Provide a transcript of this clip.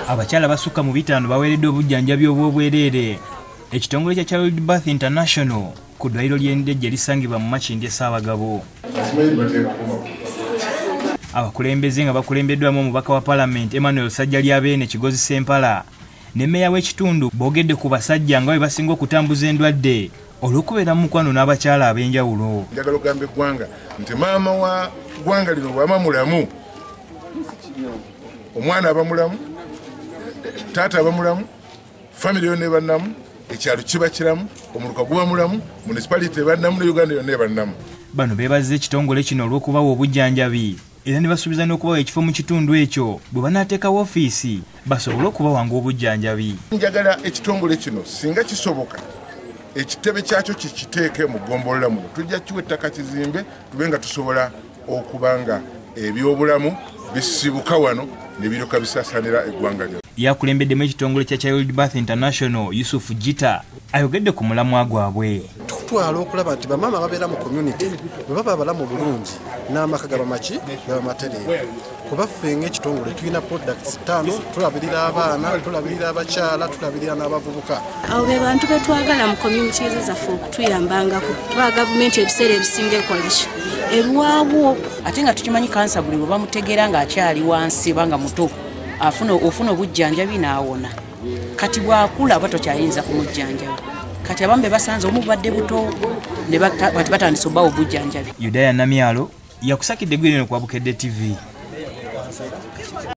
Abakyala basukka mu 5 baweereddwa obujjanjabi obw'obwereere. Ekitongole kya Child Birth International ku ddwaliro ly'Endejje lisangibwa mu Makindye Ssaabagabo. Abakulembeze nga bakulembeddwamu omubaka wa Parliament Emmanuel Sajjalyabeene Kigozi Sempala ne mmeeya w'ekitundu boogedde ku basajja nga bwe basinga okutambuza endwadde olw'okubeera mu mukwano n'abakyala ab'enjawulo. Njagala okugamba eggwanga nti maama wa ggwanga lino bw'aba mulamu, omwana aba mulamu, taata aba mulamu, famire yonna eba nnamu, ekyalo kiba kiramu, omuluka guba mulamu, municipality eba nnamu, ne Uganda yonna eba nnamu. Bano beebazizza ekitongole kino olw'okubawa obujjanjabi era ne basuubiza n'okubawa ekifo mu kitundu ekyo bwe banaateekawo ofiisi basobole okubawanga obujjanjabi. Njagala ekitongole kino singa kisoboka ekitebe kyakyo kikiteeke mu ggombolola muno, tujja kiwa ettaka kizimbe tube nga tusobola okuba nga ebyobulamu bisibuka wano ne biryoka bisaasaanira eggwanga lyonna. Yakulembeddemu ekitongole kya Child Birth International Yusuf Gita ayogedde ku mulamwa gwabwe. Tutwala okulaba nti bamaama babeera mu community bwe baba abalamu bulungi n'amaka gaba maki gaba matereevu. Kuba ffe ng'ekitongole tulina products 5, tulabirira abaana, tulabirira abakyala, tulabirira n'abavubuka. Abo be bantu be twagala mu community zaffe okutuyambangako. Twa gavumenti ebiseera ebisinga ekolisha erwawo ate nga tukimanyi kansa buli bwe bamutegeera ng'akyali wansi banga muto ofuna obujjanjabi n'awona. Kati bw'akula aba tokyayinza kumujjanjabi. Kati abamu be basanze omubadde buto ne bati batandise obbawo obujjanjabi. Yudaya Namyalo yakusakidde eggwe lino kwa Bukedde TV.